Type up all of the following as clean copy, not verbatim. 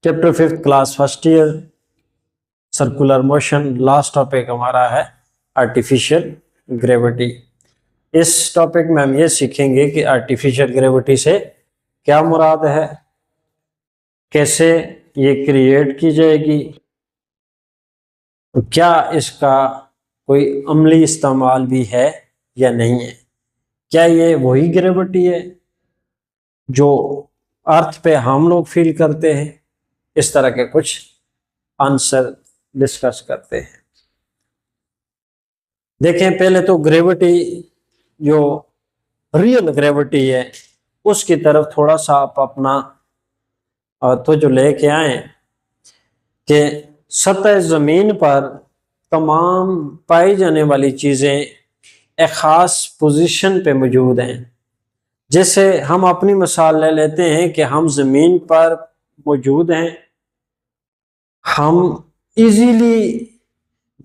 Chapter 5 class first year circular motion. Last topic हमारा है artificial gravity. इस topic में हम ये सीखेंगे कि आर्टिफिशियल ग्रेविटी से क्या मुराद है, कैसे ये क्रिएट की जाएगी, क्या इसका कोई अमली इस्तेमाल भी है या नहीं है, क्या ये वही ग्रेविटी है जो अर्थ पे हम लोग फील करते हैं। इस तरह के कुछ आंसर डिस्कस करते हैं। देखें, पहले तो ग्रेविटी जो रियल ग्रेविटी है उसकी तरफ थोड़ा सा आप अपना तो जो लेके आए कि सतह जमीन पर तमाम पाई जाने वाली चीजें एक खास पोजीशन पे मौजूद हैं। जैसे हम अपनी मिसाल ले लेते हैं कि हम जमीन पर मौजूद हैं, हम इजीली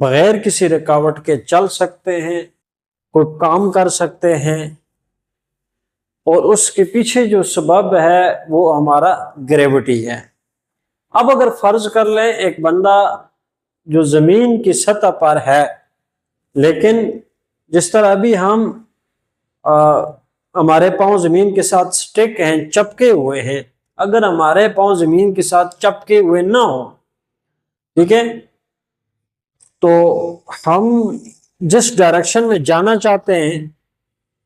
बगैर किसी रुकावट के चल सकते हैं, कोई काम कर सकते हैं, और उसके पीछे जो सबब है वो हमारा ग्रेविटी है। अब अगर फर्ज कर लें एक बंदा जो जमीन की सतह पर है, लेकिन जिस तरह अभी हम हमारे पांव जमीन के साथ स्टिक हैं, चपके हुए हैं, अगर हमारे पांव जमीन के साथ चपके हुए ना हो, ठीक है, तो हम जिस डायरेक्शन में जाना चाहते हैं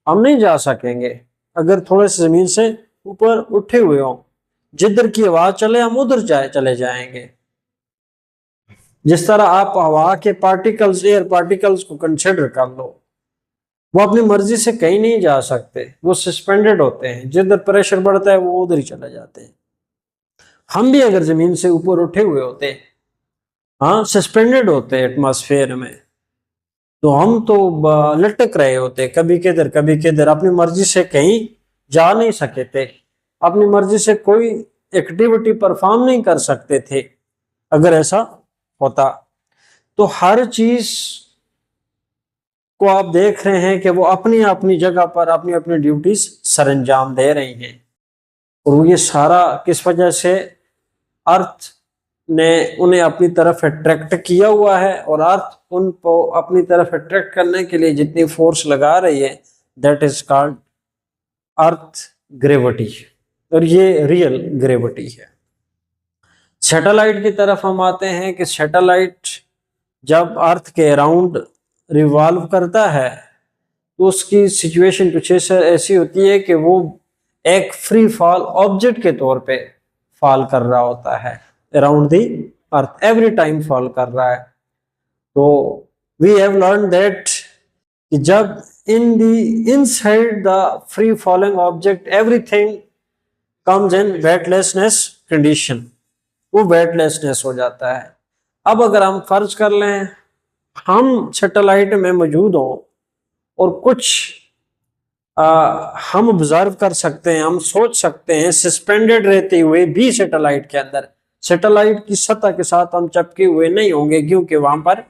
हम नहीं जा सकेंगे। अगर थोड़े से जमीन से ऊपर उठे हुए हों, जिधर की आवाज चले हम उधर चले जाएंगे। जिस तरह आप हवा के पार्टिकल्स, एयर पार्टिकल्स को कंसिडर कर लो, वो अपनी मर्जी से कहीं नहीं जा सकते, वो सस्पेंडेड होते हैं, जिधर प्रेशर बढ़ता है वो उधर ही चले जाते हैं। हम भी अगर जमीन से ऊपर उठे हुए होते हैं, हाँ, सस्पेंडेड होते हैं एटमॉस्फेयर में, तो हम तो लटक रहे होते, कभी किधर कभी किधर, अपनी मर्जी से कहीं जा नहीं सके थे, अपनी मर्जी से कोई एक्टिविटी परफॉर्म नहीं कर सकते थे अगर ऐसा होता। तो हर चीज को आप देख रहे हैं कि वो अपनी अपनी जगह पर अपनी अपनी ड्यूटीज सरंजाम दे रही हैं, और ये सारा किस वजह से, अर्थ ने उन्हें अपनी तरफ अट्रैक्ट किया हुआ है, और अर्थ उनको अपनी तरफ अट्रैक्ट करने के लिए जितनी फोर्स लगा रही है, that is called earth gravity, और ये रियल ग्रेविटी है। सैटेलाइट की तरफ हम आते हैं कि सैटेलाइट जब अर्थ के अराउंड रिवॉल्व करता है तो उसकी सिचुएशन कुछ ऐसी होती है कि वो एक फ्री फॉल ऑब्जेक्ट के तौर पे फॉल कर रहा होता है around the earth, every time fall कर रहा है। तो वी हैव लर्न दैट कि जब in the inside the free falling object everything comes in weightlessness condition, वो वेटलेसनेस हो जाता है। अब अगर हम फर्ज कर लें हम सैटेलाइट में मौजूद हों और कुछ हम ऑब्जर्व कर सकते हैं, हम सोच सकते हैं सस्पेंडेड रहते हुए भी सैटेलाइट के अंदर, सैटेलाइट की सतह के साथ हम चिपके हुए नहीं होंगे क्योंकि वहां पर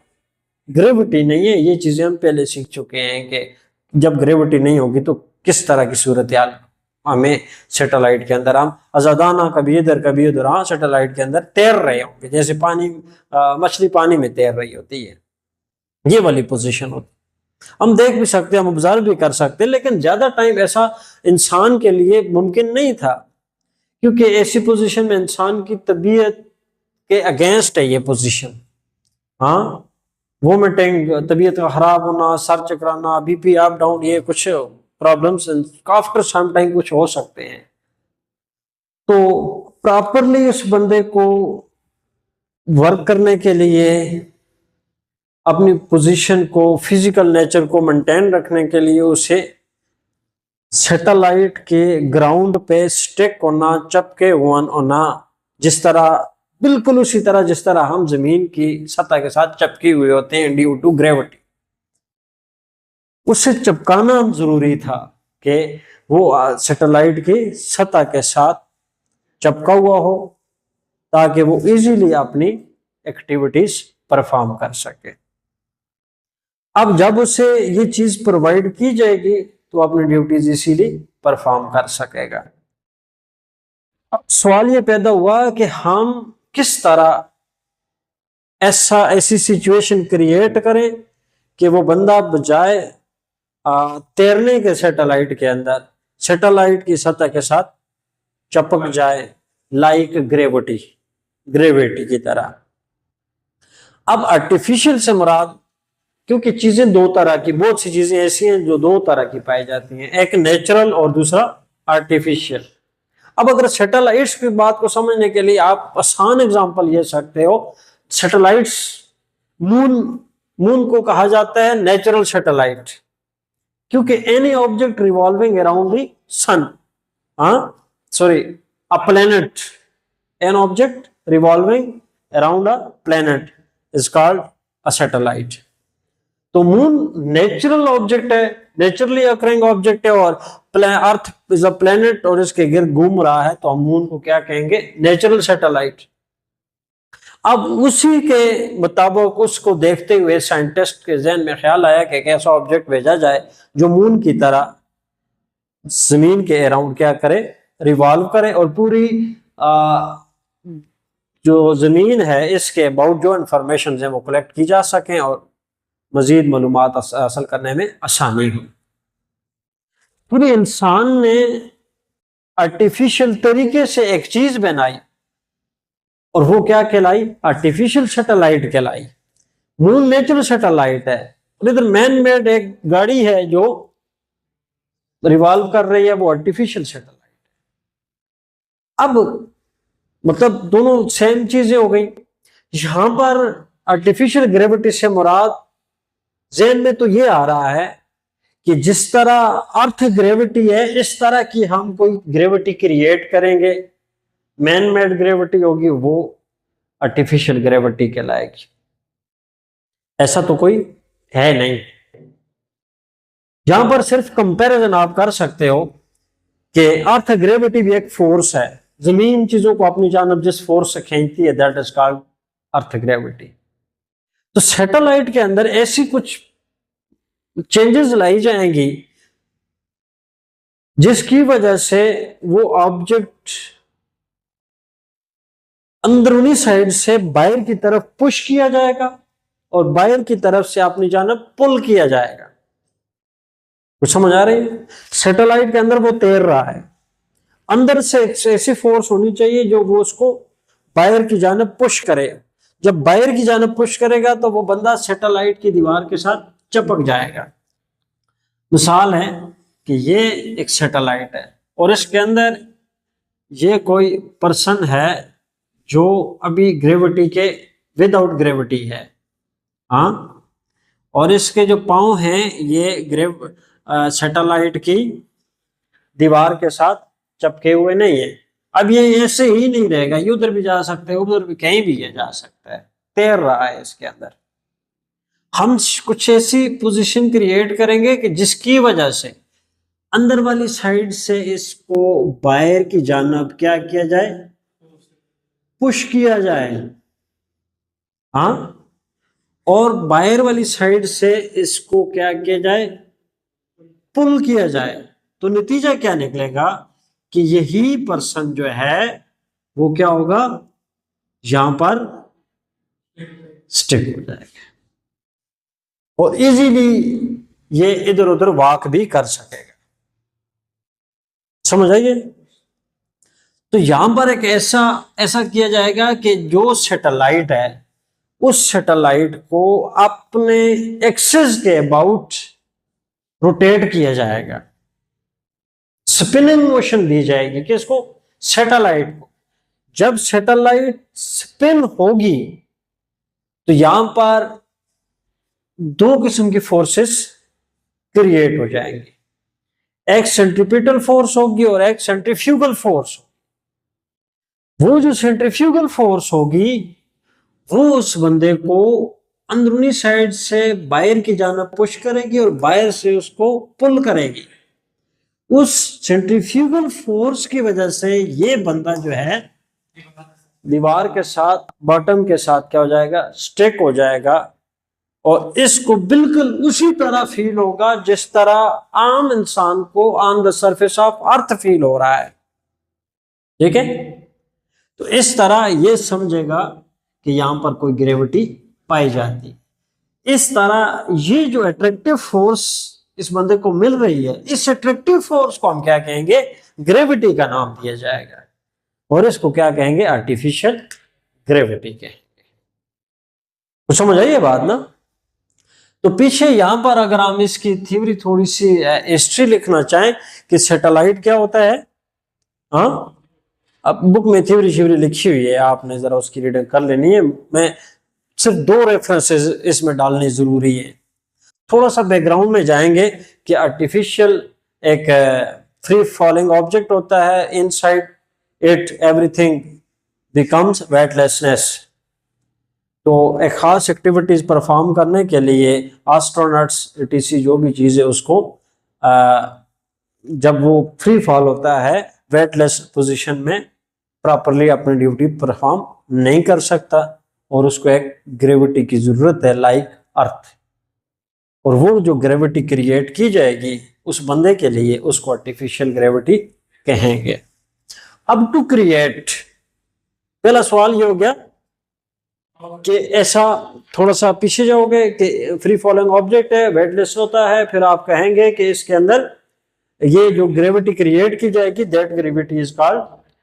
ग्रेविटी नहीं है। ये चीजें हम पहले सीख चुके हैं कि जब ग्रेविटी नहीं होगी तो किस तरह की सूरत हाल हमें सैटेलाइट के अंदर, हम आजादाना कभी इधर कभी उधर, हाँ, सैटेलाइट के अंदर तैर रहे होंगे, जैसे पानी मछली पानी में तैर रही होती है, ये वाली पोजीशन होती है। हम देख भी सकते हैं, हम ऑब्जर्व भी कर सकते हैं, लेकिन ज्यादा टाइम ऐसा इंसान के लिए मुमकिन नहीं था क्योंकि ऐसी पोजीशन में इंसान की तबीयत के अगेंस्ट है ये पोजीशन। हाँ, वोमिटिंग, तबीयत खराब होना, सर चकराना, बीपी अप डाउन, ये कुछ प्रॉब्लम्स आफ्टर सम टाइम कुछ हो सकते हैं। तो प्रॉपरली उस बंदे को वर्क करने के लिए, अपनी पोजीशन को, फिजिकल नेचर को मेंटेन रखने के लिए उसे सैटेलाइट के ग्राउंड पे स्टिक होना, चपके होना, जिस तरह, बिल्कुल उसी तरह जिस तरह हम जमीन की सतह के साथ चपके हुए होते हैं ड्यू टू ग्रेविटी, उसे चिपकाना जरूरी था कि वो सैटेलाइट की सतह के साथ चिपका हुआ हो ताकि वो इजीली अपनी एक्टिविटीज परफॉर्म कर सके। अब जब उसे ये चीज प्रोवाइड की जाएगी तो अपनी ड्यूटीज इसीलिए परफॉर्म कर सकेगा। अब सवाल ये पैदा हुआ कि हम किस तरह ऐसी सिचुएशन क्रिएट करें कि वो बंदा बजाय तैरने के सैटेलाइट के अंदर सैटेलाइट की सतह के साथ चपक जाए, लाइक ग्रेविटी की तरह। अब आर्टिफिशियल से मुराद, क्योंकि चीजें दो तरह की, बहुत सी चीजें ऐसी हैं जो दो तरह की पाई जाती हैं, एक नेचुरल और दूसरा आर्टिफिशियल। अब अगर सैटेलाइट्स की बात को समझने के लिए आप आसान एग्जांपल ये सकते हो, सैटेलाइट्स, मून को कहा जाता है नेचुरल सैटेलाइट, क्योंकि any object revolving around the sun, a planet, an object revolving around a planet is called a satellite। तो मून नेचुरल ऑब्जेक्ट है, नेचुरली अकरिंग ऑब्जेक्ट है, और अर्थ इज अ प्लेनेट और इसके गिर्द घूम रहा है, तो हम मून को क्या कहेंगे? Natural satellite. अब उसी के मुताबिक उसको देखते हुए साइंटिस्ट के जहन में ख्याल आया कि एक ऐसा ऑब्जेक्ट भेजा जाए जो मून की तरह जमीन के अराउंड क्या करे? रिवॉल्व करे, और पूरी जो जमीन है इसके अबाउट जो इंफॉर्मेशन है वो कलेक्ट की जा सकें और मजीद मालूमात हासिल करने में आसानी हो। पूरे इंसान ने आर्टिफिशियल तरीके से एक चीज बनाई, और वो क्या कहलाई? आर्टिफिशियल सैटेलाइट कहलाई। मून नेचुरल सैटेलाइट है, और इधर मैन मेड एक गाड़ी है जो रिवॉल्व कर रही है, वो आर्टिफिशियल सैटेलाइट। अब मतलब दोनों सेम चीजें हो गई। यहां पर आर्टिफिशियल ग्रेविटी से मुराद ज़हन में तो ये आ रहा है कि जिस तरह अर्थ ग्रेविटी है, इस तरह की हम कोई ग्रेविटी क्रिएट करेंगे, मैन मेड ग्रेविटी होगी, वो आर्टिफिशियल ग्रेविटी कहलाएगी। ऐसा तो कोई है नहीं। यहां पर सिर्फ कंपैरिजन आप कर सकते हो कि अर्थ ग्रेविटी भी एक फोर्स है, जमीन चीजों को अपनी जानब जिस फोर्स से खींचती है, that is called earth gravity. तो सैटेलाइट के अंदर ऐसी कुछ चेंजेस लाई जाएंगी जिसकी वजह से वो ऑब्जेक्ट अंदरूनी साइड से बाहर की तरफ पुश किया जाएगा और बाहर की तरफ से अपनी जानब पुल किया जाएगा। कुछ समझ आ रही है? सैटेलाइट के अंदर वो तैर रहा है, अंदर से ऐसी फोर्स होनी चाहिए जो वो उसको बाहर की जानब पुश करे। जब बाहर की जानब पुश करेगा तो वो बंदा सैटेलाइट की दीवार के साथ चिपक जाएगा। मिसाल है कि ये एक सैटेलाइट है और इसके अंदर ये कोई पर्सन है जो अभी ग्रेविटी के विदाउट ग्रेविटी है, हाँ, और इसके जो पांव हैं ये सैटेलाइट की दीवार के साथ चिपके हुए नहीं है। अब ये ऐसे ही नहीं रहेगा, ये उधर भी जा सकते हैं, उधर भी, कहीं भी ये जा सकता है, तैर रहा है इसके अंदर। हम कुछ ऐसी पोजीशन क्रिएट करेंगे कि जिसकी वजह से अंदर वाली साइड से इसको बाहर की जानब क्या किया जाए? पुश किया जाए, हाँ, और बाहर वाली साइड से इसको क्या किया जाए? पुल किया जाए। तो नतीजा क्या निकलेगा कि यही पर्सन जो है वो क्या होगा? यहां पर स्टिक हो जाएगा और इजीली ये इधर उधर वॉक भी कर सकेगा। समझ आइए? तो यहां पर एक ऐसा किया जाएगा कि जो सैटेलाइट है उस सैटेलाइट को अपने एक्सिस के अबाउट रोटेट किया जाएगा, स्पिनिंग मोशन दी जाएगी किसको? सैटेलाइट को। जब सैटेलाइट स्पिन होगी तो यहां पर दो किस्म की फोर्सेस क्रिएट हो जाएंगी, एक सेंट्रीपिटल फोर्स होगी और एक सेंट्रीफ्यूगल फोर्स होगी। वो जो सेंट्रीफ्यूगल फोर्स होगी वो उस बंदे को अंदरूनी साइड से बाहर की जानब पुश करेगी और बाहर से उसको पुल करेगी। उस सेंट्रीफ्यूगल फोर्स की वजह से ये बंदा जो है दीवार के साथ, बॉटम के साथ क्या हो जाएगा? स्टिक हो जाएगा, और इसको बिल्कुल उसी तरह फील होगा जिस तरह आम इंसान को on the surface of earth feel हो रहा है। ठीक है। तो इस तरह ये समझेगा कि यहां पर कोई ग्रेविटी पाई जाती। इस तरह ये जो अट्रैक्टिव फोर्स इस बंदे को मिल रही है, इस अट्रैक्टिव फोर्स को हम क्या कहेंगे, ग्रेविटी का नाम दिया जाएगा, और इसको क्या कहेंगे, आर्टिफिशियल ग्रेविटी कहेंगे। तो समझ आई ये बात ना। तो पीछे यहां पर अगर हम इसकी थ्योरी थोड़ी सी हिस्ट्री लिखना चाहें कि सैटेलाइट क्या होता है, हाँ, अब बुक में थ्योरी लिखी हुई है, आपने जरा उसकी रीडिंग कर लेनी है। मैं सिर्फ 2 रेफरेंसेस इसमें डालने जरूरी है। थोड़ा सा बैकग्राउंड में जाएंगे कि आर्टिफिशियल एक फ्री फॉलिंग ऑब्जेक्ट होता है, inside it everything becomes weightlessness. तो एक खास एक्टिविटीज परफॉर्म करने के लिए एस्ट्रोनॉट्स टीसी जो भी चीज है उसको जब वो फ्री फॉल होता है वेटलेस पोजीशन में प्रॉपरली अपनी ड्यूटी परफॉर्म नहीं कर सकता, और उसको एक ग्रेविटी की जरूरत है लाइक अर्थ, और वो जो ग्रेविटी क्रिएट की जाएगी उस बंदे के लिए उसको आर्टिफिशियल ग्रेविटी कहेंगे। अब टू क्रिएट, पहला सवाल ये हो गया कि ऐसा, थोड़ा सा पीछे जाओगे कि फ्री फॉलिंग ऑब्जेक्ट है, वेटलेस होता है, फिर आप कहेंगे कि इसके अंदर ये जो ग्रेविटी क्रिएट की जाएगी that gravity is called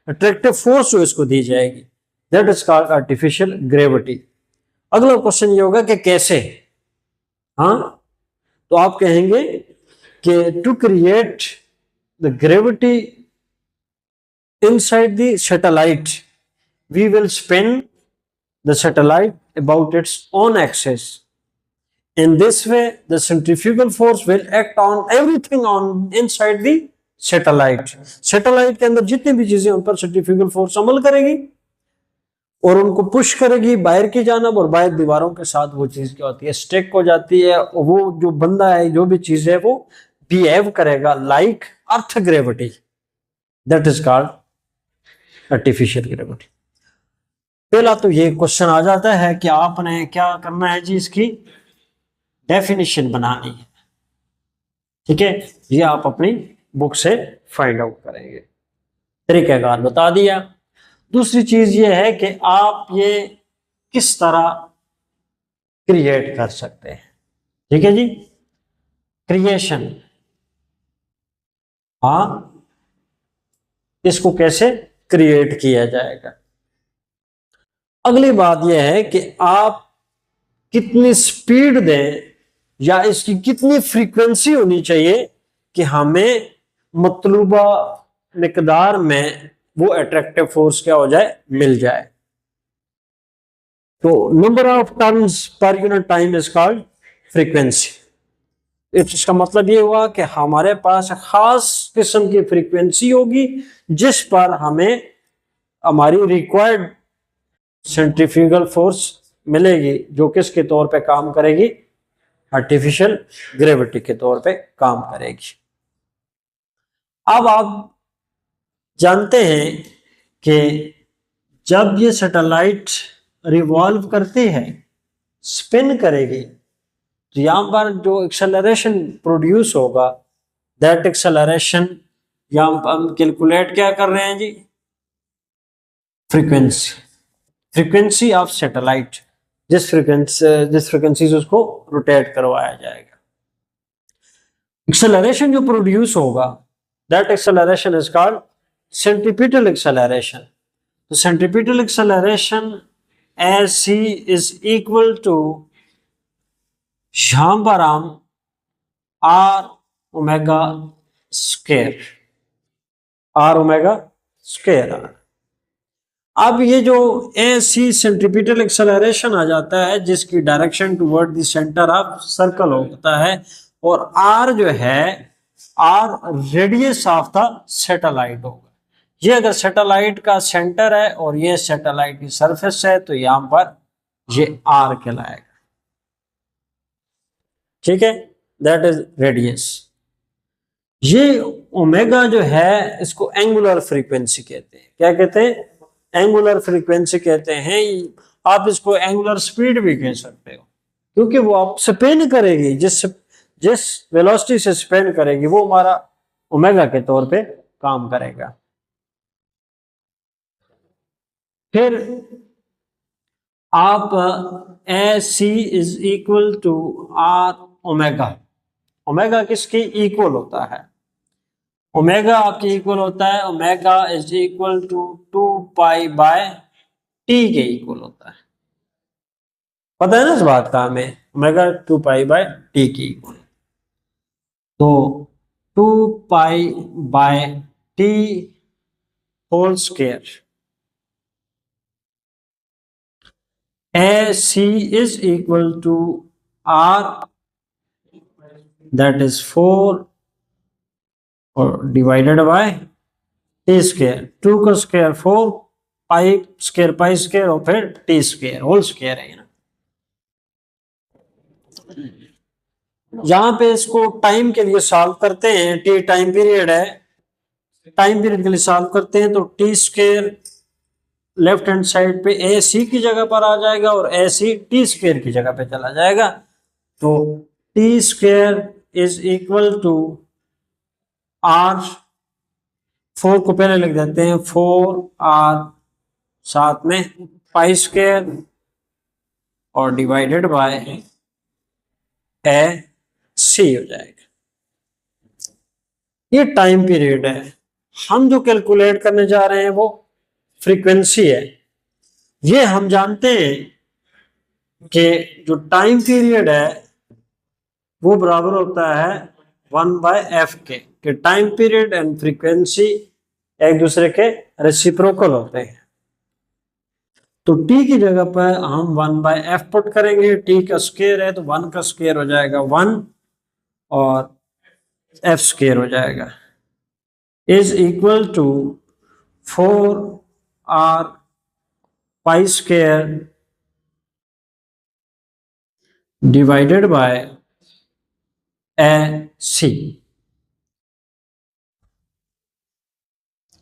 attractive force, जो इसको दी जाएगी that is called artificial gravity. अगला क्वेश्चन ये होगा कि कैसे, हाँ, तो आप कहेंगे कि to create the gravity inside the satellite we will spin the satellite about its own axis. In this way, the centrifugal force will act on everything on inside the satellite. Satellite के अंदर जितनी भी चीजें उन पर centrifugal force अमल करेगी और उनको पुश करेगी बाहर की जानब, और बाहर दीवारों के साथ वो चीज क्या होती है, स्टिक हो जाती है। वो जो बंदा है, जो भी चीज है, वो बिहेव करेगा like earth gravity, that is called artificial gravity. पहला तो ये क्वेश्चन आ जाता है कि आपने क्या करना है जी, इसकी डेफिनेशन बनानी है, ठीक है। ये आप अपनी बुक से फाइंड आउट करेंगे, तरीकाकार बता दिया। दूसरी चीज ये है कि आप ये किस तरह क्रिएट कर सकते हैं, ठीक है जी, क्रिएशन, हाँ, इसको कैसे क्रिएट किया जाएगा। अगली बात यह है कि आप कितनी स्पीड दें या इसकी कितनी फ्रीक्वेंसी होनी चाहिए कि हमें मतलूबा मिकदार में वो अट्रैक्टिव फोर्स क्या हो जाए, मिल जाए। तो number of turns per unit time is called frequency. इसका मतलब ये हुआ कि हमारे पास खास किस्म की फ्रीक्वेंसी होगी जिस पर हमें हमारी रिक्वायर्ड सेंट्रीफ्यूगल फोर्स मिलेगी, जो किसके तौर पे काम करेगी, आर्टिफिशियल ग्रेविटी के तौर पे काम करेगी। अब आप जानते हैं कि जब ये सैटेलाइट रिवॉल्व करती है, स्पिन करेगी, तो यहां पर जो एक्सेलरेशन प्रोड्यूस होगा दैट एक्सेलरेशन यहां पर हम कैलकुलेट क्या कर रहे हैं जी, फ्रीक्वेंसी ऑफ सैटेलाइट, जिस फ्रीक्वेंसी से उसको रोटेट करवाया जाएगा। एक्सेलरेशन जो प्रोड्यूस होगा that acceleration is called centripetal acceleration. तो centripetal acceleration A C is equal to, यहां पर हम R omega square, R omega square R. अब ये जो ए सी सेंट्रीपिटल एक्सेलरेशन आ जाता है जिसकी direction toward the centre of circle होता है, और आर जो है, R radius of the satellite होगा। ये अगर सैटेलाइट का सेंटर है और ये सैटेलाइट की सरफेस है तो यहां पर ये आर कहलाएगा, ठीक है, दैट इज रेडियस। ये ओमेगा जो है इसको एंगुलर फ्रीक्वेंसी कहते हैं। क्या कहते हैं, एंगुलर फ्रीक्वेंसी कहते हैं। आप इसको एंगुलर स्पीड भी कह सकते हो, क्योंकि वो आप स्पिन करेगी, जिस वेलोसिटी से स्पिन करेगी वो हमारा ओमेगा के तौर पे काम करेगा। फिर आप A C is equal to R omega, omega किसके इक्वल होता है, ओमेगा आपके इक्वल होता है, omega is equal to 2 pi by T के इक्वल होता है, पता है ना इस बात का हमें, ओमेगा 2 पाई बाय टी के इक्वल। तो 2 pi by T whole square A C is equal to R, that is 4 और डिवाइडेड बाय टी स्क्वायर, 2 का स्क्वायर 4, पाई स्क्वायर और फिर टी स्क्वायर होल स्क्वायर है ना। यहां पे इसको टाइम के लिए सॉल्व करते हैं, टी टाइम पीरियड है, टाइम पीरियड के लिए सॉल्व करते हैं तो T square left hand side पे ए सी की जगह पर आ जाएगा और ए सी टी स्क्वायर की जगह पे चला जाएगा। तो T square is equal to R, 4 को पहले लिख देते हैं, 4r साथ में पाई स्क्वायर और डिवाइडेड बाय ए सी हो जाएगा। ये टाइम पीरियड है। हम जो कैलकुलेट करने जा रहे हैं वो फ्रीक्वेंसी है। ये हम जानते हैं कि जो टाइम पीरियड है वो बराबर होता है 1/f के टाइम पीरियड एंड फ्रीक्वेंसी एक दूसरे के रेसिप्रोकल होते हैं। तो t की जगह पर हम 1/f पुट करेंगे, t का स्क्वायर है तो 1 का स्क्वायर हो जाएगा 1 और f स्क्वायर हो जाएगा, is equal to 4r pi square divided by A C.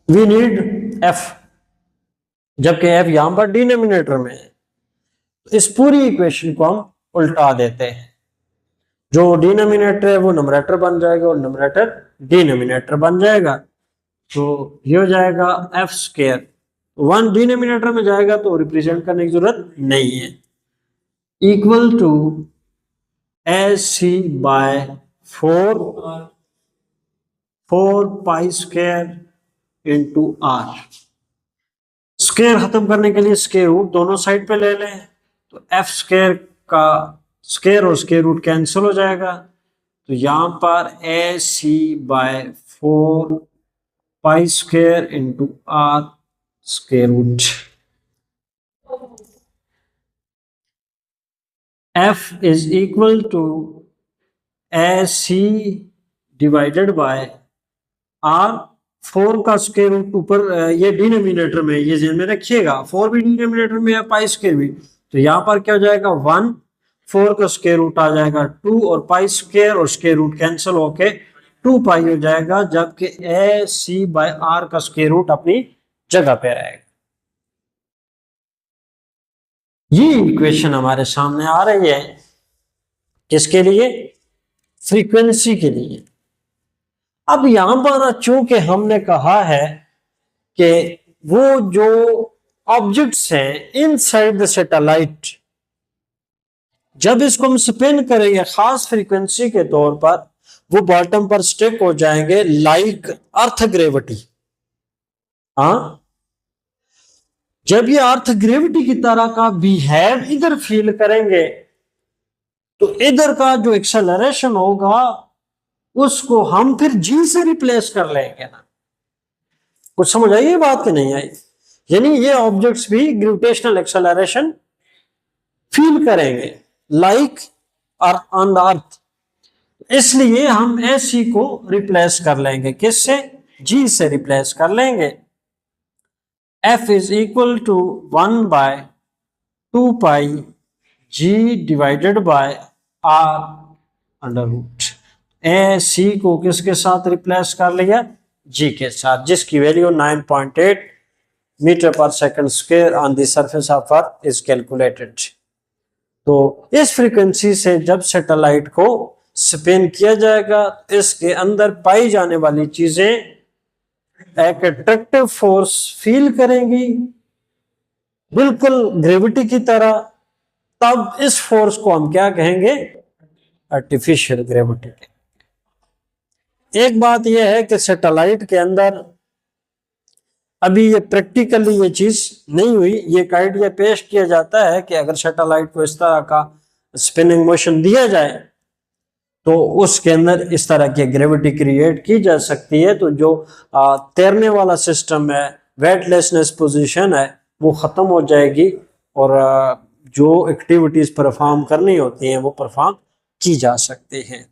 We need f, जबकि f यहां पर डिनोमिनेटर में है, इस पूरी इक्वेशन को हम उल्टा देते हैं, जो डिनोमिनेटर है वो न्यूमरेटर बन जाएगा और न्यूमरेटर डिनोमिनेटर बन जाएगा। तो ये हो जाएगा एफ स्क्वायर, 1 डिनोमिनेटर में जाएगा तो रिप्रेजेंट करने की जरूरत नहीं है, equal to A C by 4 pi square into R. Square खत्म करने के लिए स्क्वायर रूट दोनों साइड पे ले लें, तो एफ स्क्वायर का स्क्वायर और स्क्वायर रूट कैंसिल हो जाएगा, तो यहां पर A C by 4 pi square into R square root, F is equal to A C divided by R, 4 का स्क्वायर रूट ऊपर ये डिनोमिनेटर में, ये ध्यान में रखिएगा, 4 भी डिनोमिनेटर में है, पाई स्क्वायर भी, तो यहां पर क्या हो जाएगा 1, 4 का स्क्वायर रूट आ जाएगा 2 और पाई स्क्वायर और स्क्वायर रूट कैंसिल होके 2 पाई हो जाएगा, जबकि ए सी बाय आर का स्क्वायर रूट अपनी जगह पे रहेगा। ये इक्वेशन हमारे सामने आ रही है, किसके लिए, फ्रीक्वेंसी के लिए। अब यहां पर चूंकि हमने कहा है कि वो जो ऑब्जेक्ट्स हैं इनसाइड द सैटेलाइट, जब इसको हम स्पिन करेंगे खास फ्रीक्वेंसी के तौर पर, वो बॉटम पर स्टिक हो जाएंगे लाइक अर्थ ग्रेविटी। हाँ, जब ये अर्थ ग्रेविटी की तरह का बिहेव इधर फील करेंगे तो इधर का जो एक्सेलरेशन होगा उसको हम फिर जी से रिप्लेस कर लेंगे ना। कुछ समझ आई ये बात कि नहीं आई? यानी ये ऑब्जेक्ट्स भी ग्रेविटेशनल एक्सेलरेशन फील करेंगे लाइक ऑन द अर्थ, इसलिए हम एसी को रिप्लेस कर लेंगे, किससे, जी से रिप्लेस कर लेंगे। F is equal to 1/2 pi g divided by R under root, A C को किसके साथ रिप्लेस कर लिया, जी के साथ, जिसकी वैल्यू 9.8 मीटर पर second square on the surface of earth is calculated. तो इस फ्रीक्वेंसी से जब सैटेलाइट को स्पिन किया जाएगा, इसके अंदर पाई जाने वाली चीजें एक अट्रैक्टिव फोर्स फील करेंगी बिल्कुल ग्रेविटी की तरह, तब इस फोर्स को हम क्या कहेंगे? Artificial gravity. एक बात यह है कि सैटेलाइट के अंदर अभी ये प्रैक्टिकली ये चीज नहीं हुई। ये एक आइडिया पेश किया जाता है कि अगर सैटेलाइट को इस तरह का स्पिनिंग मोशन दिया जाए तो उसके अंदर इस तरह की ग्रेविटी क्रिएट की जा सकती है, तो जो तैरने वाला सिस्टम है, वेटलेसनेस पोजीशन है, वो खत्म हो जाएगी और जो एक्टिविटीज परफॉर्म करनी होती हैं वो परफॉर्म की जा सकती हैं।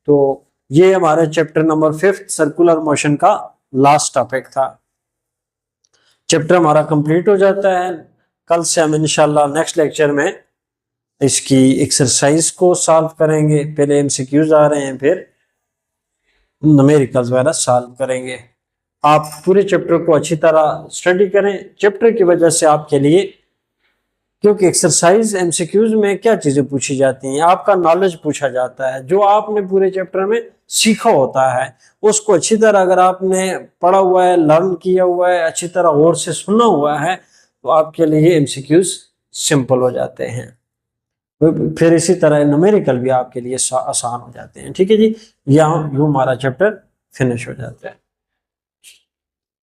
तो ये हमारे चैप्टर नंबर 5 सर्कुलर मोशन का लास्ट टॉपिक था। चैप्टर हमारा कंप्लीट हो जाता है। कल से हम इंशाल्लाह नेक्स्ट लेक्चर में इसकी एक्सरसाइज को सॉल्व करेंगे। पहले एमसीक्यूज आ रहे हैं, फिर न्यूमेरिकल्स वगैरह सॉल्व करेंगे। आप पूरे चैप्टर को अच्छी तरह स्टडी करें। चैप्टर की वजह से आपके लिए, क्योंकि एक्सरसाइज एमसीक्यूज में क्या चीजें पूछी जाती हैं, आपका नॉलेज पूछा जाता है, जो आपने पूरे चैप्टर में सीखा होता है उसको अच्छी तरह अगर आपने पढ़ा हुआ है, लर्न किया हुआ है, अच्छी तरह गौर से सुना हुआ है, तो आपके लिए एमसीक्यूज सिंपल हो जाते हैं। फिर इसी तरह न्यूमेरिकल भी आपके लिए आसान हो जाते हैं। ठीक है जी, यहाँ यूं हमारा चैप्टर फिनिश हो जाता है।